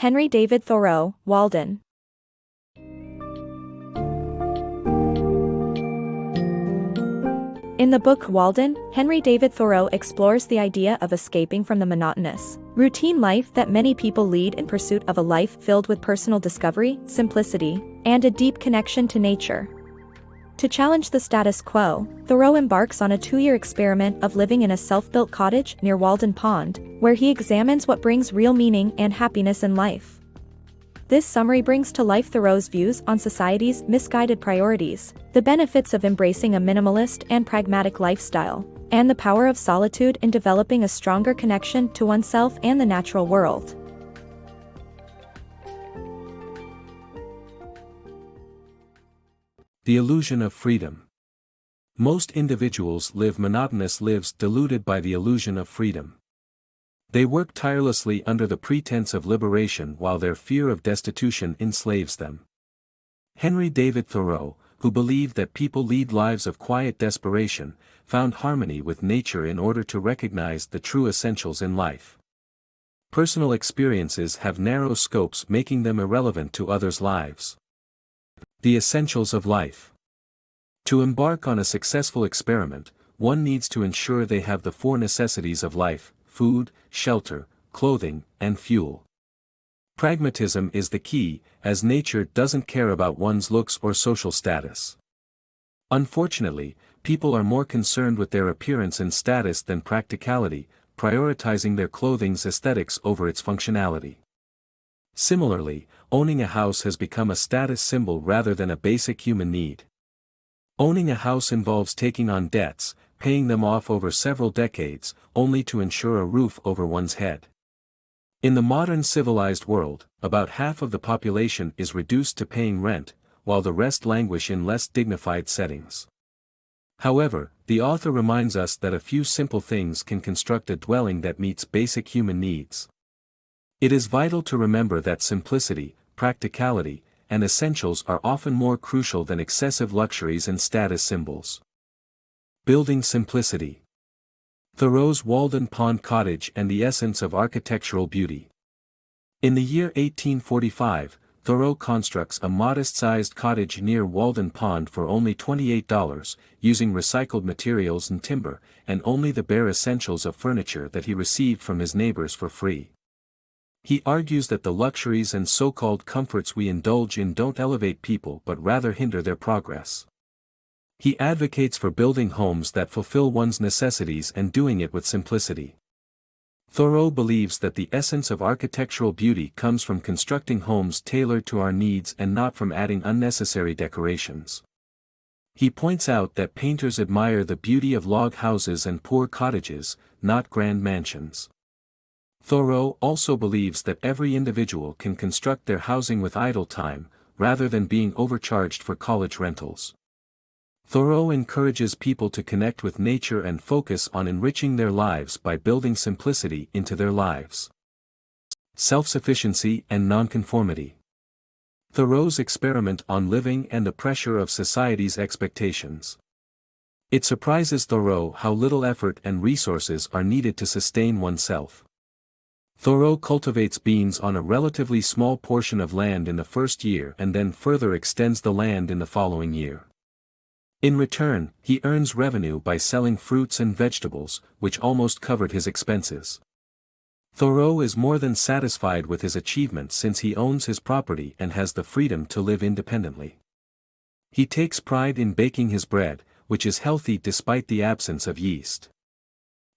Henry David Thoreau, Walden. In the book Walden, Henry David Thoreau explores the idea of escaping from the monotonous, routine life that many people lead in pursuit of a life filled with personal discovery, simplicity, and a deep connection to nature. To challenge the status quo, Thoreau embarks on a 2-year experiment of living in a self-built cottage near Walden Pond, where he examines what brings real meaning and happiness in life. This summary brings to life Thoreau's views on society's misguided priorities, the benefits of embracing a minimalist and pragmatic lifestyle, and the power of solitude in developing a stronger connection to oneself and the natural world. The illusion of freedom. Most individuals live monotonous lives deluded by the illusion of freedom. They work tirelessly under the pretense of liberation while their fear of destitution enslaves them. Henry David Thoreau, who believed that people lead lives of quiet desperation, found harmony with nature in order to recognize the true essentials in life. Personal experiences have narrow scopes, making them irrelevant to others' lives. The essentials of life. To embark on a successful experiment, one needs to ensure they have the 4 necessities of life: food, shelter, clothing, and fuel. Pragmatism is the key, as nature doesn't care about one's looks or social status. Unfortunately, people are more concerned with their appearance and status than practicality, prioritizing their clothing's aesthetics over its functionality. Similarly, owning a house has become a status symbol rather than a basic human need. Owning a house involves taking on debts, paying them off over several decades, only to ensure a roof over one's head. In the modern civilized world, about half of the population is reduced to paying rent, while the rest languish in less dignified settings. However, the author reminds us that a few simple things can construct a dwelling that meets basic human needs. It is vital to remember that simplicity, practicality, and essentials are often more crucial than excessive luxuries and status symbols. Building simplicity. Thoreau's Walden Pond Cottage and the essence of architectural beauty. In the year 1845, Thoreau constructs a modest-sized cottage near Walden Pond for only $28, using recycled materials and timber, and only the bare essentials of furniture that he received from his neighbors for free. He argues that the luxuries and so-called comforts we indulge in don't elevate people but rather hinder their progress. He advocates for building homes that fulfill one's necessities and doing it with simplicity. Thoreau believes that the essence of architectural beauty comes from constructing homes tailored to our needs and not from adding unnecessary decorations. He points out that painters admire the beauty of log houses and poor cottages, not grand mansions. Thoreau also believes that every individual can construct their housing with idle time, rather than being overcharged for college rentals. Thoreau encourages people to connect with nature and focus on enriching their lives by building simplicity into their lives. Self-Sufficiency and Non-Conformity. Thoreau's experiment on living and the pressure of society's expectations. It surprises Thoreau how little effort and resources are needed to sustain oneself. Thoreau cultivates beans on a relatively small portion of land in the first year and then further extends the land in the following year. In return, he earns revenue by selling fruits and vegetables, which almost covered his expenses. Thoreau is more than satisfied with his achievement since he owns his property and has the freedom to live independently. He takes pride in baking his bread, which is healthy despite the absence of yeast.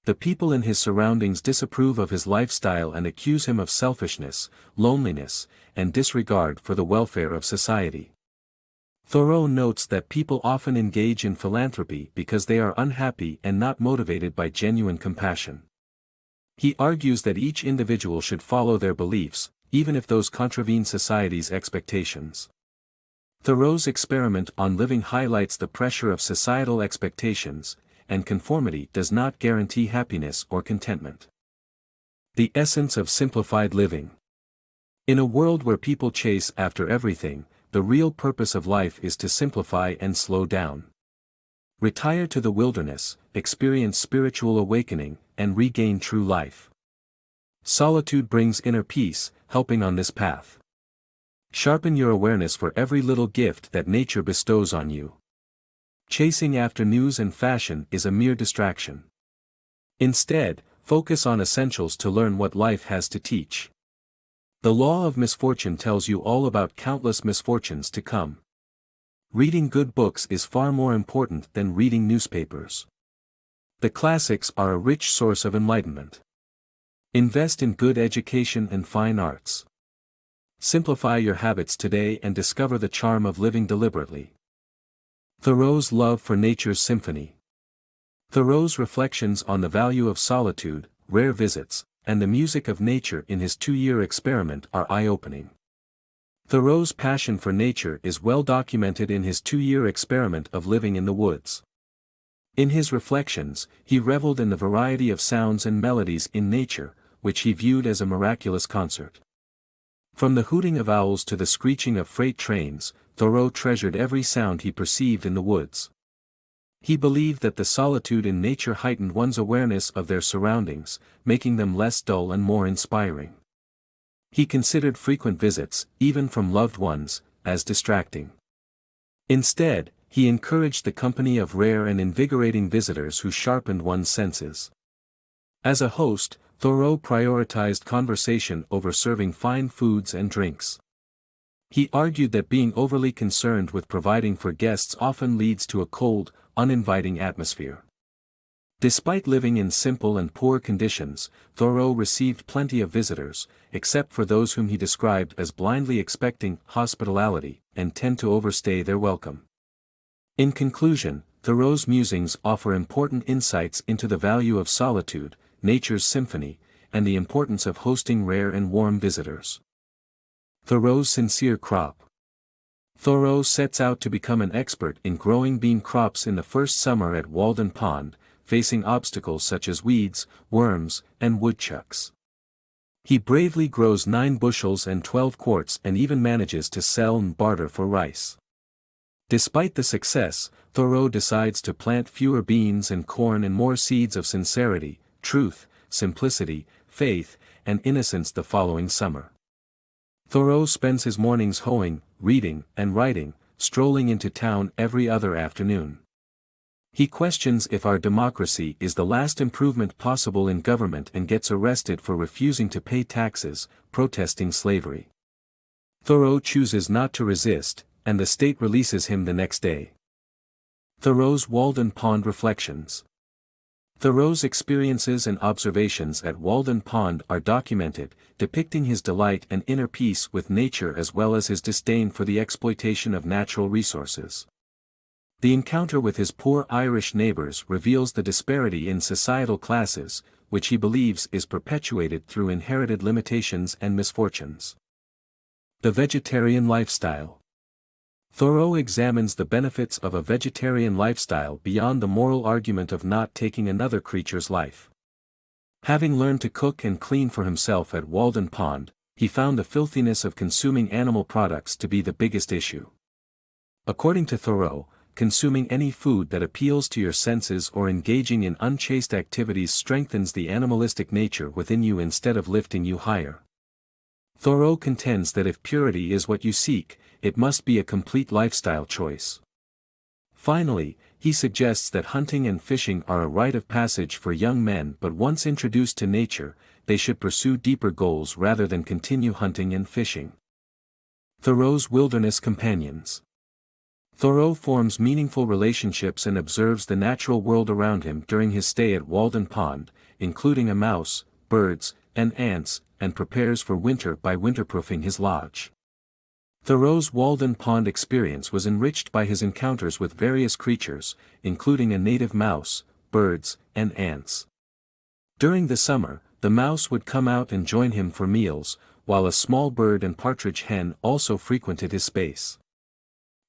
The people in his surroundings disapprove of his lifestyle and accuse him of selfishness, loneliness, and disregard for the welfare of society. Thoreau notes that people often engage in philanthropy because they are unhappy and not motivated by genuine compassion. He argues that each individual should follow their beliefs, even if those contravene society's expectations. Thoreau's experiment on living highlights the pressure of societal expectations, and conformity does not guarantee happiness or contentment. The essence of simplified living. In a world where people chase after everything, the real purpose of life is to simplify and slow down. Retire to the wilderness, experience spiritual awakening, and regain true life. Solitude brings inner peace, helping on this path. Sharpen your awareness for every little gift that nature bestows on you. Chasing after news and fashion is a mere distraction. Instead, focus on essentials to learn what life has to teach. The law of misfortune tells you all about countless misfortunes to come. Reading good books is far more important than reading newspapers. The classics are a rich source of enlightenment. Invest in good education and fine arts. Simplify your habits today and discover the charm of living deliberately. Thoreau's love for nature's symphony. Thoreau's reflections on the value of solitude, rare visits, and the music of nature in his 2-year experiment are eye-opening. Thoreau's passion for nature is well documented in his 2-year experiment of living in the woods. In his reflections, he reveled in the variety of sounds and melodies in nature, which he viewed as a miraculous concert. From the hooting of owls to the screeching of freight trains, Thoreau treasured every sound he perceived in the woods. He believed that the solitude in nature heightened one's awareness of their surroundings, making them less dull and more inspiring. He considered frequent visits, even from loved ones, as distracting. Instead, he encouraged the company of rare and invigorating visitors who sharpened one's senses. As a host, Thoreau prioritized conversation over serving fine foods and drinks. He argued that being overly concerned with providing for guests often leads to a cold, uninviting atmosphere. Despite living in simple and poor conditions, Thoreau received plenty of visitors, except for those whom he described as blindly expecting hospitality and tend to overstay their welcome. In conclusion, Thoreau's musings offer important insights into the value of solitude, nature's symphony, and the importance of hosting rare and warm visitors. Thoreau's sincere crop. Thoreau sets out to become an expert in growing bean crops in the first summer at Walden Pond, facing obstacles such as weeds, worms, and woodchucks. He bravely grows 9 bushels and 12 quarts and even manages to sell and barter for rice. Despite the success, Thoreau decides to plant fewer beans and corn and more seeds of sincerity, truth, simplicity, faith, and innocence the following summer. Thoreau spends his mornings hoeing, reading, and writing, strolling into town every other afternoon. He questions if our democracy is the last improvement possible in government and gets arrested for refusing to pay taxes, protesting slavery. Thoreau chooses not to resist, and the state releases him the next day. Thoreau's Walden Pond Reflections. Thoreau's experiences and observations at Walden Pond are documented, depicting his delight and inner peace with nature as well as his disdain for the exploitation of natural resources. The encounter with his poor Irish neighbors reveals the disparity in societal classes, which he believes is perpetuated through inherited limitations and misfortunes. The vegetarian lifestyle. Thoreau examines the benefits of a vegetarian lifestyle beyond the moral argument of not taking another creature's life. Having learned to cook and clean for himself at Walden Pond, he found the filthiness of consuming animal products to be the biggest issue. According to Thoreau, consuming any food that appeals to your senses or engaging in unchaste activities strengthens the animalistic nature within you instead of lifting you higher. Thoreau contends that if purity is what you seek, it must be a complete lifestyle choice. Finally, he suggests that hunting and fishing are a rite of passage for young men, but once introduced to nature, they should pursue deeper goals rather than continue hunting and fishing. Thoreau's wilderness companions. Thoreau forms meaningful relationships and observes the natural world around him during his stay at Walden Pond, including a mouse, birds, and ants, and prepares for winter by winterproofing his lodge. Thoreau's Walden Pond experience was enriched by his encounters with various creatures, including a native mouse, birds, and ants. During the summer, the mouse would come out and join him for meals, while a small bird and partridge hen also frequented his space.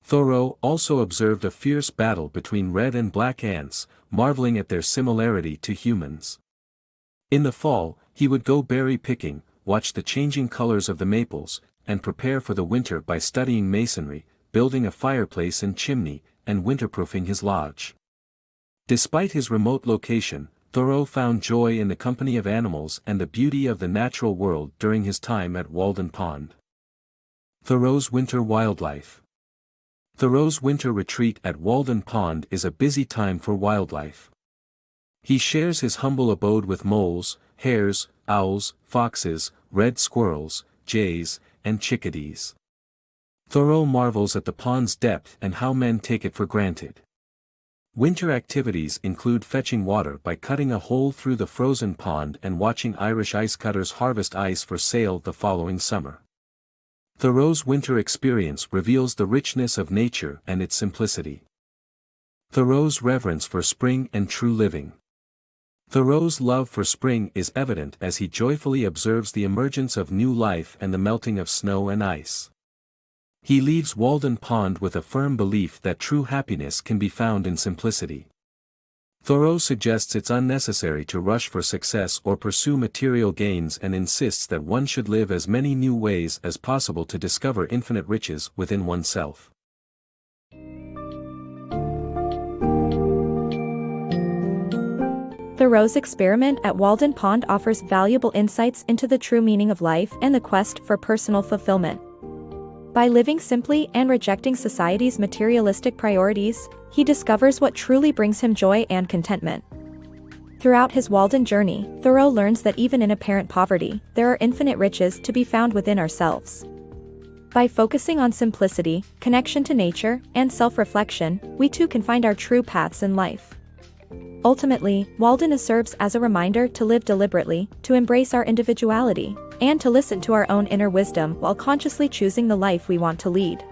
Thoreau also observed a fierce battle between red and black ants, marveling at their similarity to humans. In the fall, he would go berry picking, watch the changing colors of the maples, and prepare for the winter by studying masonry, building a fireplace and chimney, and winterproofing his lodge. Despite his remote location, Thoreau found joy in the company of animals and the beauty of the natural world during his time at Walden Pond. Thoreau's winter wildlife. Thoreau's winter retreat at Walden Pond is a busy time for wildlife. He shares his humble abode with moles, hares, owls, foxes, red squirrels, jays, and chickadees. Thoreau marvels at the pond's depth and how men take it for granted. Winter activities include fetching water by cutting a hole through the frozen pond and watching Irish ice cutters harvest ice for sale the following summer. Thoreau's winter experience reveals the richness of nature and its simplicity. Thoreau's reverence for spring and true living. Thoreau's love for spring is evident as he joyfully observes the emergence of new life and the melting of snow and ice. He leaves Walden Pond with a firm belief that true happiness can be found in simplicity. Thoreau suggests it's unnecessary to rush for success or pursue material gains and insists that one should live as many new ways as possible to discover infinite riches within oneself. Thoreau's experiment at Walden Pond offers valuable insights into the true meaning of life and the quest for personal fulfillment. By living simply and rejecting society's materialistic priorities, he discovers what truly brings him joy and contentment. Throughout his Walden journey, Thoreau learns that even in apparent poverty, there are infinite riches to be found within ourselves. By focusing on simplicity, connection to nature, and self-reflection, we too can find our true paths in life. Ultimately, Walden serves as a reminder to live deliberately, to embrace our individuality, and to listen to our own inner wisdom while consciously choosing the life we want to lead.